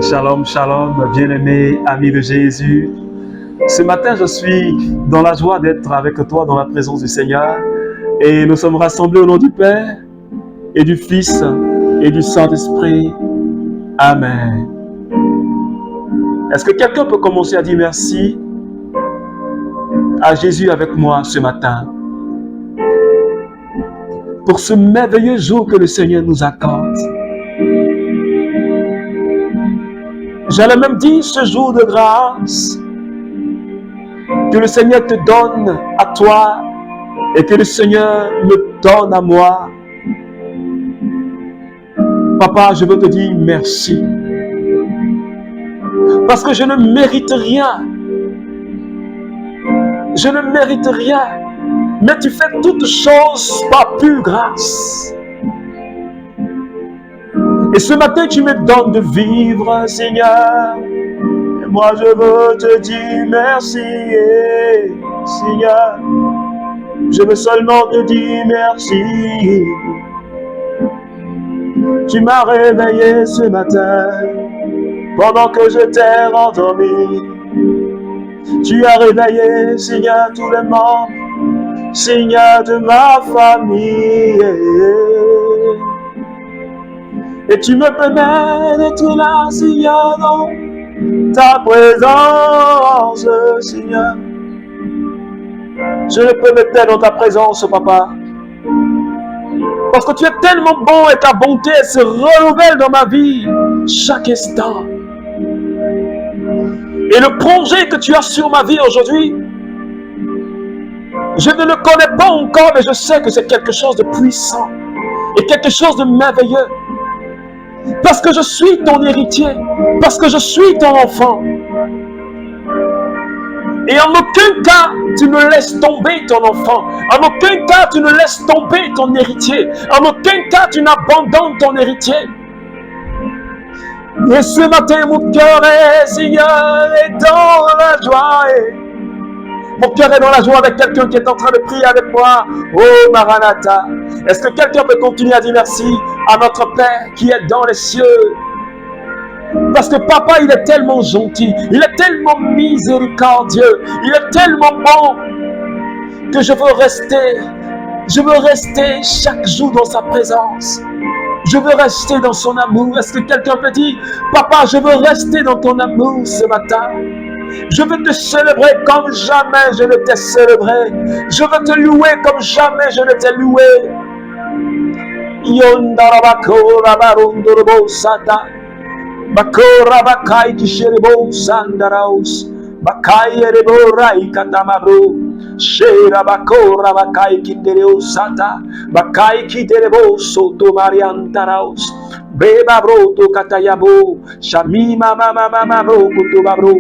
Shalom, shalom, bien-aimés, amis de Jésus. Ce matin, je suis dans la joie d'être avec toi dans la présence du Seigneur. Et nous sommes rassemblés au nom du Père et du Fils et du Saint-Esprit. Amen. Est-ce que quelqu'un peut commencer à dire merci à Jésus avec moi ce matin pour ce merveilleux jour que le Seigneur nous accorde? J'allais même dire ce jour de grâce que le Seigneur te donne à toi et que le Seigneur me donne à moi. Papa, je veux te dire merci. Parce que je ne mérite rien. Je ne mérite rien. Mais tu fais toutes choses par pure grâce. Et ce matin, tu me donnes de vivre, Seigneur. Et moi, je veux te dire merci, Seigneur. Je veux seulement te dire merci. Tu m'as réveillé ce matin pendant que j'étais endormi. Tu as réveillé, Seigneur, tous les membres, Seigneur, de ma famille. Et tu me permets d'être là, Seigneur, dans ta présence, Seigneur. Je ne peux m'être dans ta présence, Papa. Parce que tu es tellement bon et ta bonté se renouvelle dans ma vie chaque instant. Et le projet que tu as sur ma vie aujourd'hui, je ne le connais pas encore, mais je sais que c'est quelque chose de puissant et quelque chose de merveilleux. Parce que je suis ton héritier, parce que je suis ton enfant. Et en aucun cas, tu ne laisses tomber ton enfant. En aucun cas, tu ne laisses tomber ton héritier. En aucun cas, tu n'abandonnes ton héritier. Et ce matin, mon cœur est, Seigneur, est dans la joie. Mon cœur est dans la joie avec quelqu'un qui est en train de prier avec moi. Oh, Maranatha. Est-ce que quelqu'un peut continuer à dire merci à notre Père qui est dans les cieux? Parce que Papa, il est tellement gentil, il est tellement miséricordieux, il est tellement bon que je veux rester chaque jour dans sa présence. Je veux rester dans son amour. Est-ce que quelqu'un peut dire, Papa, je veux rester dans ton amour ce matin? Je veux te célébrer comme jamais je ne t'ai célébré. Je veux te louer comme jamais je ne t'ai loué. Yondarabakora barundorobo sata. Bakora bakai kisherebo sandaraus. Bakai erebo rai katamabro. Shera bakora bakai kindereo sata. Bakai kiterebo soto mariantaraus. Beba bro to katayabo. Shami mama mama bro kuto babro.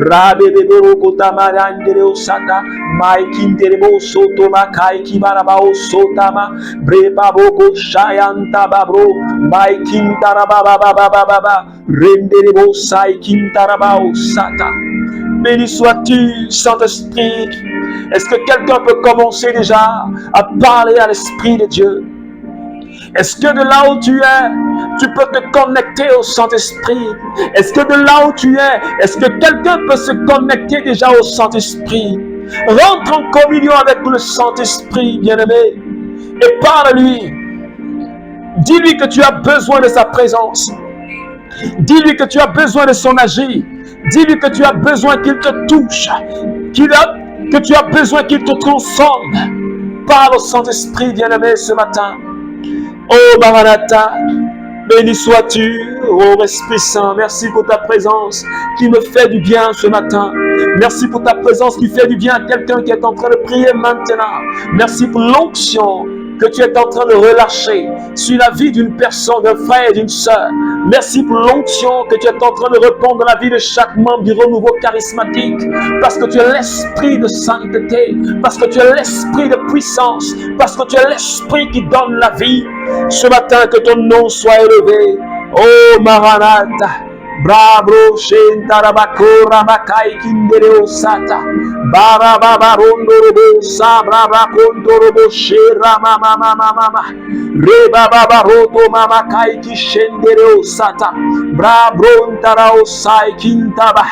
Rabe bebo kota mariandereo sata. Mai kinderebo soto makai kibarabao sotama. Breba boko shayanta babro. Mai kintaraba baba baba baba. Renderebo sai kintarabao sata. Béni sois-tu, Saint-Esprit. Est-ce que quelqu'un peut commencer déjà à parler à l'Esprit de Dieu? Est-ce que de là où tu es, tu peux te connecter au Saint-Esprit? Est-ce que de là où tu es, est-ce que quelqu'un peut se connecter déjà au Saint-Esprit? Rentre en communion avec le Saint-Esprit, bien-aimé, et parle-lui. Dis-lui que tu as besoin de sa présence. Dis-lui que tu as besoin de son agir. Dis-lui que tu as besoin qu'il te touche, que tu as besoin qu'il te transforme. Parle au Saint-Esprit, bien-aimé, ce matin. Oh, Maranatha, béni sois-tu, oh Esprit Saint. Merci pour ta présence qui me fait du bien ce matin. Merci pour ta présence qui fait du bien à quelqu'un qui est en train de prier maintenant. Merci pour l'onction que tu es en train de relâcher sur la vie d'une personne, d'un frère et d'une sœur. Merci pour l'onction que tu es en train de répandre dans la vie de chaque membre du renouveau charismatique. Parce que tu es l'esprit de sainteté, parce que tu es l'esprit de puissance, parce que tu es l'esprit qui donne la vie. Ce matin, que ton nom soit élevé. Oh Maranatha, Brabro Shentarabakora Makai Kindereo Sata. Barabababondorobo Sabraba Kondorobo Shera Mama Mama Mama. Rebababaroto Mama Kai Kishendereo Sata. Brabron Tarao Sai Kintaba.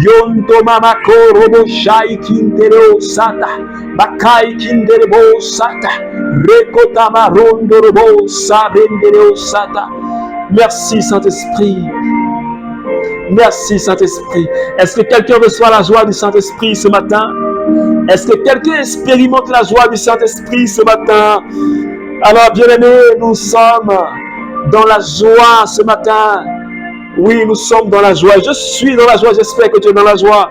Yonto Mama Korobo Shai Kindereo Sata. Bakai Kinderebo Sata. Rekotama Rondorobo Sabendereo Sata. Merci Saint-Esprit. Merci Saint-Esprit. Est-ce que quelqu'un reçoit la joie du Saint-Esprit ce matin? Est-ce que quelqu'un expérimente la joie du Saint-Esprit ce matin? Alors bien-aimés, nous sommes dans la joie ce matin. Oui, nous sommes dans la joie. Je suis dans la joie, j'espère que tu es dans la joie.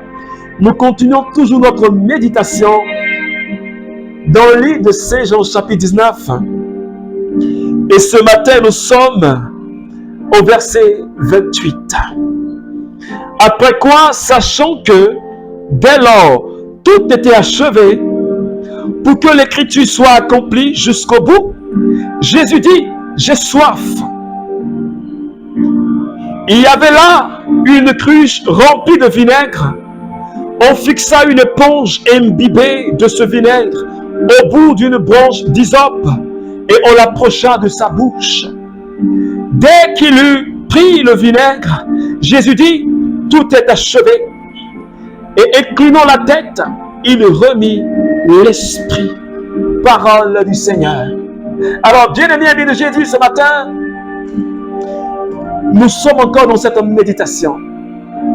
Nous continuons toujours notre méditation dans le livre de Saint Jean chapitre 19. Et ce matin, nous sommes au verset 28. Après quoi, sachant que, dès lors, tout était achevé, pour que l'écriture soit accomplie jusqu'au bout, Jésus dit, j'ai soif. Il y avait là une cruche remplie de vinaigre. On fixa une éponge imbibée de ce vinaigre au bout d'une branche d'hysope et on l'approcha de sa bouche. Dès qu'il eut pris le vinaigre, Jésus dit, tout est achevé. Et inclinant la tête, il remit l'esprit. Parole du Seigneur. Alors, bien-aimés, amis de Jésus, ce matin, nous sommes encore dans cette méditation.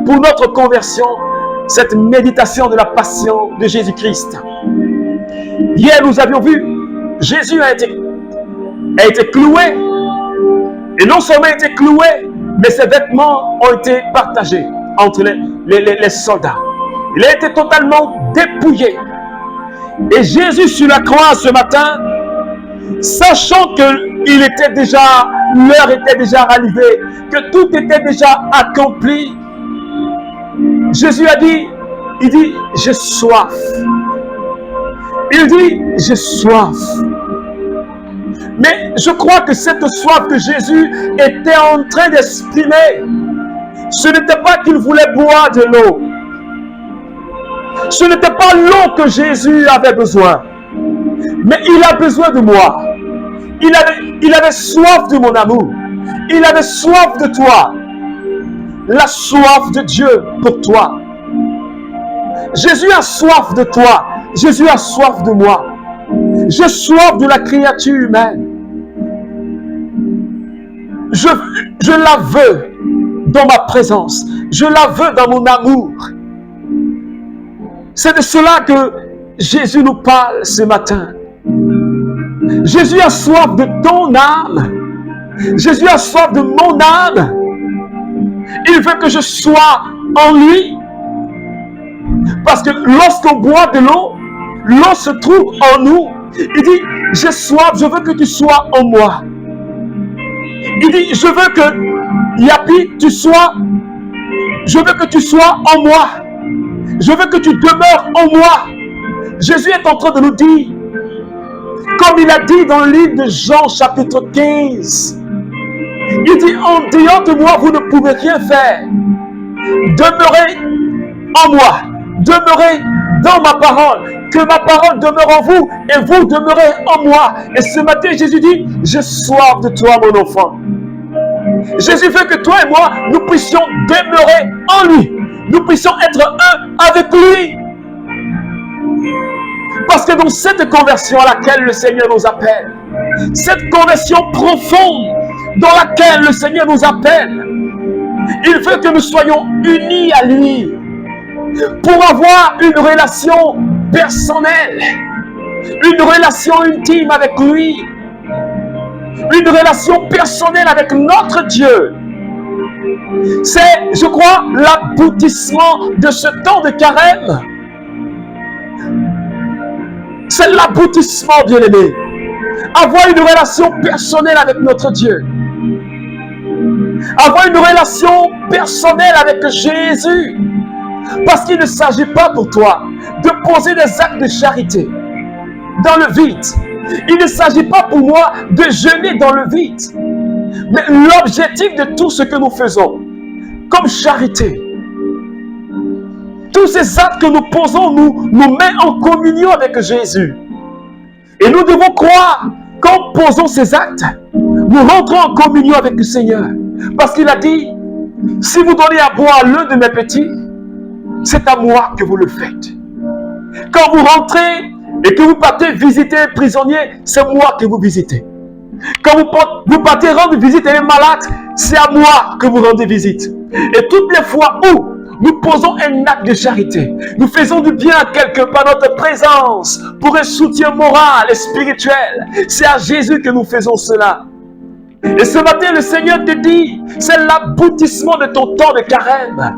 Pour notre conversion, cette méditation de la passion de Jésus-Christ. Hier, nous avions vu, Jésus a été cloué. Et non seulement a été cloué, mais ses vêtements ont été partagés entre les soldats. Il a été totalement dépouillé. Et Jésus sur la croix ce matin, sachant que l'heure était déjà arrivée, que tout était déjà accompli, Jésus a dit, il dit, j'ai soif. Il dit, j'ai soif. Mais je crois que cette soif que Jésus était en train d'exprimer, ce n'était pas qu'il voulait boire de l'eau. Ce n'était pas l'eau que Jésus avait besoin. Mais il a besoin de moi. Il avait soif de mon amour. Il avait soif de toi. La soif de Dieu pour toi. Jésus a soif de toi. Jésus a soif de moi. J'ai soif de la créature humaine. Je la veux dans ma présence. Je la veux dans mon amour. C'est de cela que Jésus nous parle ce matin. Jésus a soif de ton âme. Jésus a soif de mon âme. Il veut que je sois en lui. Parce que lorsqu'on boit de l'eau, l'eau se trouve en nous. Il dit, j'ai soif, je veux que tu sois en moi. Il dit, je veux que Yapi, je veux que tu sois en moi. Je veux que tu demeures en moi. Jésus est en train de nous dire, comme il a dit dans le livre de Jean chapitre 15, il dit, en dehors de moi, vous ne pouvez rien faire. Demeurez en moi. Demeurez dans ma parole. Que ma parole demeure en vous et vous demeurez en moi. Et ce matin, Jésus dit, j'ai soif de toi, mon enfant. Jésus veut que toi et moi, nous puissions demeurer en lui. Nous puissions être un avec lui. Parce que dans cette conversion à laquelle le Seigneur nous appelle, cette conversion profonde dans laquelle le Seigneur nous appelle, il veut que nous soyons unis à lui pour avoir une relation personnelle, une relation intime avec lui, une relation personnelle avec notre Dieu. C'est, je crois, l'aboutissement de ce temps de carême. C'est l'aboutissement, bien-aimé. Avoir une relation personnelle avec notre Dieu. Avoir une relation personnelle avec Jésus. Parce qu'il ne s'agit pas pour toi de poser des actes de charité dans le vide. Il ne s'agit pas pour moi de jeûner dans le vide. Mais l'objectif de tout ce que nous faisons, comme charité. Tous ces actes que nous posons nous met en communion avec Jésus. Et nous devons croire qu'en posant ces actes, nous rentrons en communion avec le Seigneur. Parce qu'il a dit, si vous donnez à boire à l'un de mes petits, c'est à moi que vous le faites. Quand vous rentrez et que vous partez visiter un prisonnier, c'est moi que vous visitez. Quand vous partez rendre visite à un malade, c'est à moi que vous rendez visite. Et toutes les fois où nous posons un acte de charité, nous faisons du bien à quelqu'un par notre présence, pour un soutien moral et spirituel, c'est à Jésus que nous faisons cela. Et ce matin, le Seigneur te dit, c'est l'aboutissement de ton temps de carême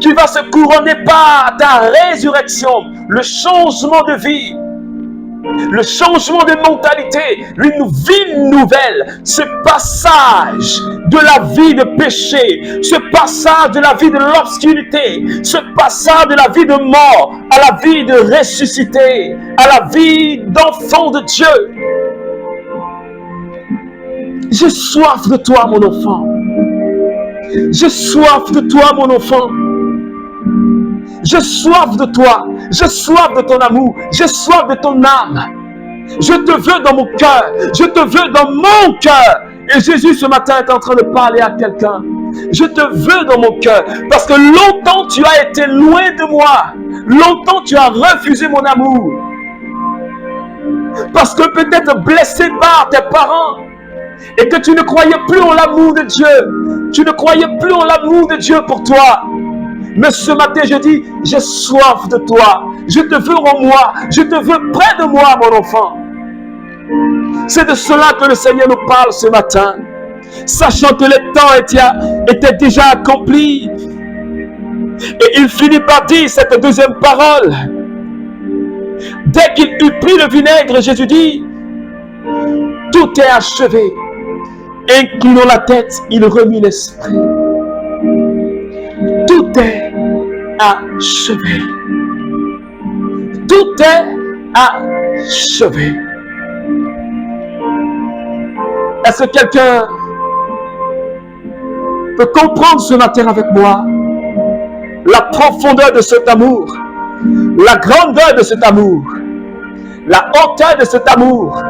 qui va se couronner par ta résurrection, le changement de vie, le changement de mentalité, une vie nouvelle, ce passage de la vie de péché, ce passage de la vie de l'obscurité, ce passage de la vie de mort à la vie de ressuscité, à la vie d'enfant de Dieu. J'ai soif de toi, mon enfant. J'ai soif de toi, mon enfant. J'ai soif de toi. J'ai soif de ton amour. J'ai soif de ton âme. Je te veux dans mon cœur. Je te veux dans mon cœur. Et Jésus ce matin est en train de parler à quelqu'un. Je te veux dans mon cœur. Parce que longtemps tu as été loin de moi. Longtemps tu as refusé mon amour. Parce que peut-être blessé par tes parents. Et que tu ne croyais plus en l'amour de Dieu. Tu ne croyais plus en l'amour de Dieu pour toi. Mais ce matin, je dis, j'ai soif de toi. Je te veux en moi. Je te veux près de moi, mon enfant. C'est de cela que le Seigneur nous parle ce matin. Sachant que le temps était déjà accompli. Et il finit par dire cette deuxième parole. Dès qu'il eut pris le vinaigre, Jésus dit, tout est achevé. Inclinant la tête, il remit l'esprit. Tout est achevé. Tout est achevé. Est-ce que quelqu'un peut comprendre ce matin avec moi la profondeur de cet amour, la grandeur de cet amour, la hauteur de cet amour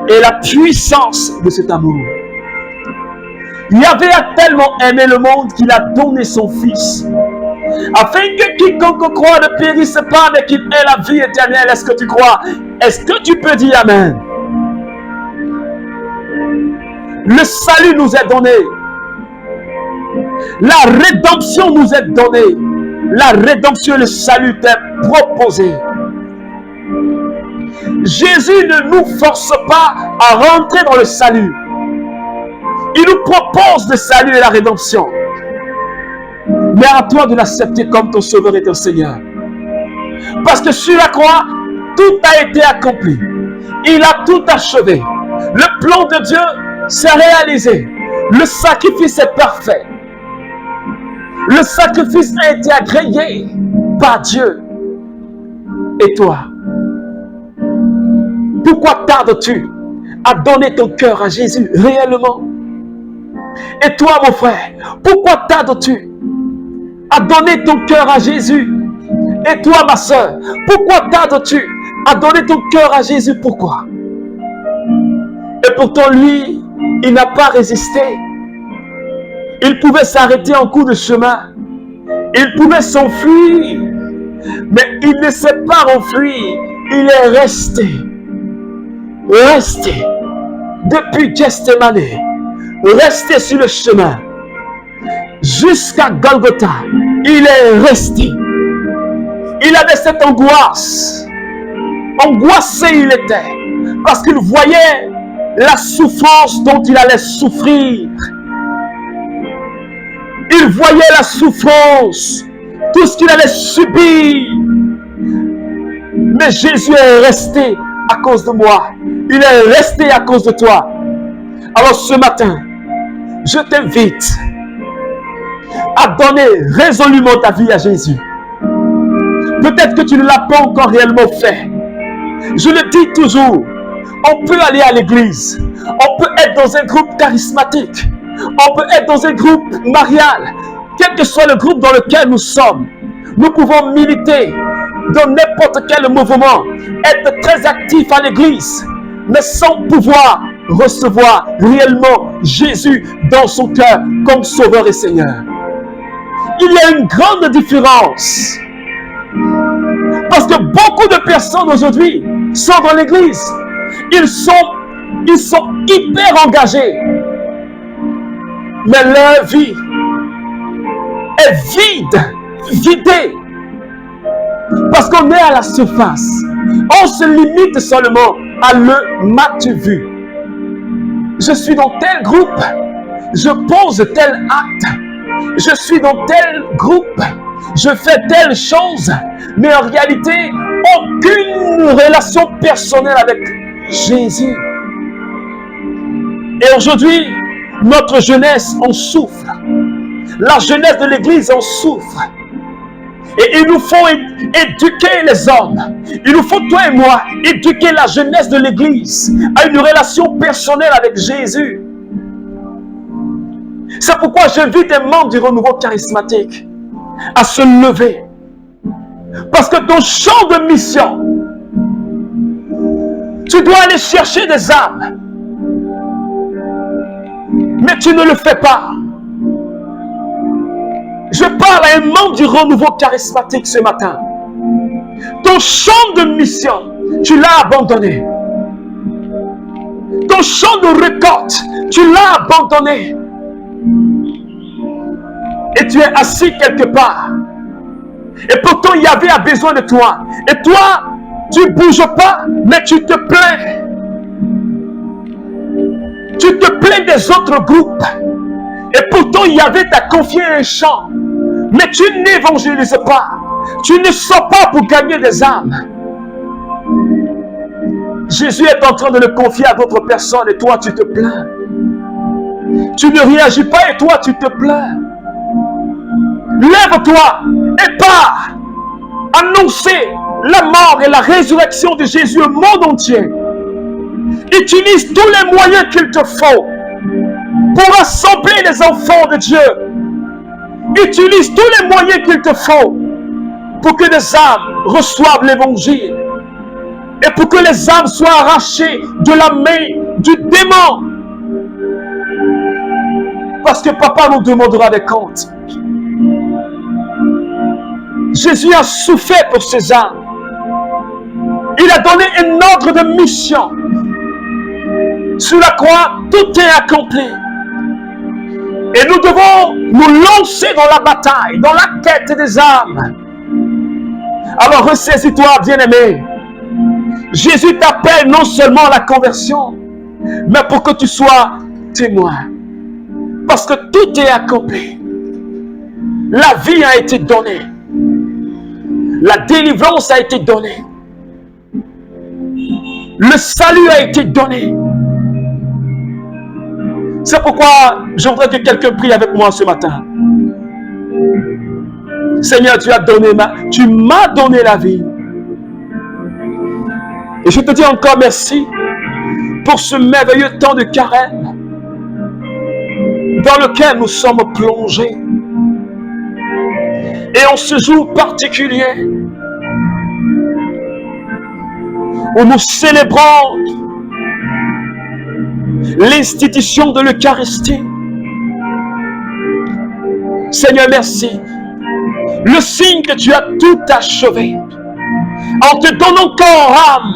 et la puissance de cet amour? Yahvé a tellement aimé le monde qu'il a donné son Fils, afin que quiconque croit ne périsse pas, mais qu'il ait la vie éternelle. Est-ce que tu crois? Est-ce que tu peux dire Amen? Le salut nous est donné. La rédemption nous est donnée. La rédemption et le salut t'est proposé. Jésus ne nous force pas à rentrer dans le salut. Il nous propose le salut et la rédemption. Mais à toi de l'accepter comme ton Sauveur et ton Seigneur. Parce que sur la croix, tout a été accompli. Il a tout achevé. Le plan de Dieu s'est réalisé. Le sacrifice est parfait. Le sacrifice a été agréé par Dieu. Et toi, pourquoi tardes-tu à donner ton cœur à Jésus réellement? Et toi, mon frère, pourquoi tardes-tu à donner ton cœur à Jésus? Et toi, ma soeur, pourquoi tardes-tu à donner ton cœur à Jésus? Pourquoi? Et pourtant, lui, il n'a pas résisté. Il pouvait s'arrêter en cours de chemin. Il pouvait s'enfuir. Mais il ne s'est pas enfui. Il est resté. Resté. Depuis Gethsémane. Resté sur le chemin. Jusqu'à Golgotha. Il est resté. Il avait cette angoisse. Angoissé il était. Parce qu'il voyait la souffrance dont il allait souffrir. Il voyait la souffrance, tout ce qu'il allait subir. Mais Jésus est resté à cause de moi. Il est resté à cause de toi. Alors ce matin, je t'invite à donner résolument ta vie à Jésus. Peut-être que tu ne l'as pas encore réellement fait. Je le dis toujours, on peut aller à l'église, on peut être dans un groupe charismatique, on peut être dans un groupe marial, quel que soit le groupe dans lequel nous sommes, nous pouvons militer dans n'importe quel mouvement, être très actifs à l'église, mais sans pouvoir recevoir réellement Jésus dans son cœur comme Sauveur et Seigneur. Il y a une grande différence. Parce que beaucoup de personnes aujourd'hui sont dans l'église. Ils sont hyper engagés. Mais leur vie est vidée. Parce qu'on est à la surface. On se limite seulement à le m'as-tu vu. Je suis dans tel groupe. Je pose tel acte. Je suis dans tel groupe. Je fais telle chose. Mais en réalité, aucune relation personnelle avec Jésus. Et aujourd'hui, notre jeunesse en souffre. La jeunesse de l'Église en souffre. Et il nous faut éduquer les hommes. Il nous faut, toi et moi, éduquer la jeunesse de l'Église à une relation personnelle avec Jésus. C'est pourquoi j'invite les membres du renouveau charismatique à se lever. Parce que ton champ de mission, tu dois aller chercher des âmes. Mais tu ne le fais pas. Je parle à un membre du renouveau charismatique ce matin. Ton champ de mission, tu l'as abandonné. Ton champ de récolte, tu l'as abandonné. Et tu es assis quelque part. Et pourtant, il y avait besoin de toi. Et toi, tu ne bouges pas, mais tu te plains. Tu te plains des autres groupes. Et pourtant, il y avait ta confié un champ. Mais tu n'évangélises pas. Tu ne sors pas pour gagner des âmes. Jésus est en train de le confier à d'autres personnes et toi, tu te plains. Tu ne réagis pas et toi, tu te plains. Lève-toi et pars. Annoncer la mort et la résurrection de Jésus au monde entier. Utilise tous les moyens qu'il te faut pour rassembler les enfants de Dieu. Utilise tous les moyens qu'il te faut pour que les âmes reçoivent l'évangile et pour que les âmes soient arrachées de la main du démon. Parce que papa nous demandera des comptes. Jésus a souffert pour ces âmes. Il a donné un ordre de mission. Sur la croix, tout est accompli. Et nous devons nous lancer dans la bataille, dans la quête des âmes. Alors ressaisis-toi, bien-aimé. Jésus t'appelle non seulement à la conversion, mais pour que tu sois témoin. Parce que tout est accompli. La vie a été donnée. La délivrance a été donnée. Le salut a été donné. C'est pourquoi j'aimerais que quelqu'un prie avec moi ce matin. Seigneur, tu m'as donné la vie. Et je te dis encore merci pour ce merveilleux temps de carême dans lequel nous sommes plongés. Et en ce jour particulier où nous célébrons l'institution de l'Eucharistie. Seigneur, merci. Le signe que tu as tout achevé en te donnant corps, âme,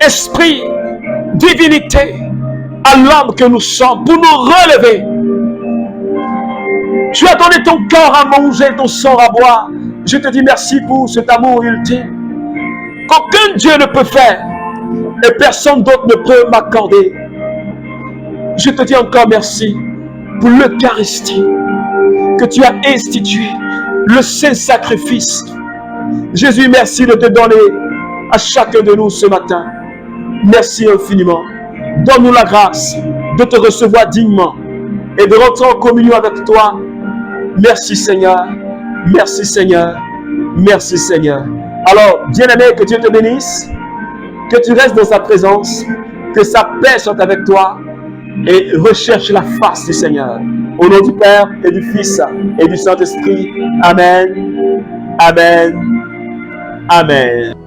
esprit, divinité à l'homme que nous sommes pour nous relever. Tu as donné ton corps à manger, ton sang à boire. Je te dis merci pour cet amour ultime qu'aucun Dieu ne peut faire et personne d'autre ne peut m'accorder. Je te dis encore merci pour l'Eucharistie que tu as institué, le saint sacrifice. Jésus, merci de te donner à chacun de nous ce matin. Merci infiniment. Donne-nous la grâce de te recevoir dignement et de rentrer en communion avec toi. Merci Seigneur, merci Seigneur, merci Seigneur. Alors, bien-aimé, que Dieu te bénisse, que tu restes dans sa présence, que sa paix soit avec toi et recherche la face du Seigneur. Au nom du Père et du Fils et du Saint-Esprit. Amen. Amen. Amen.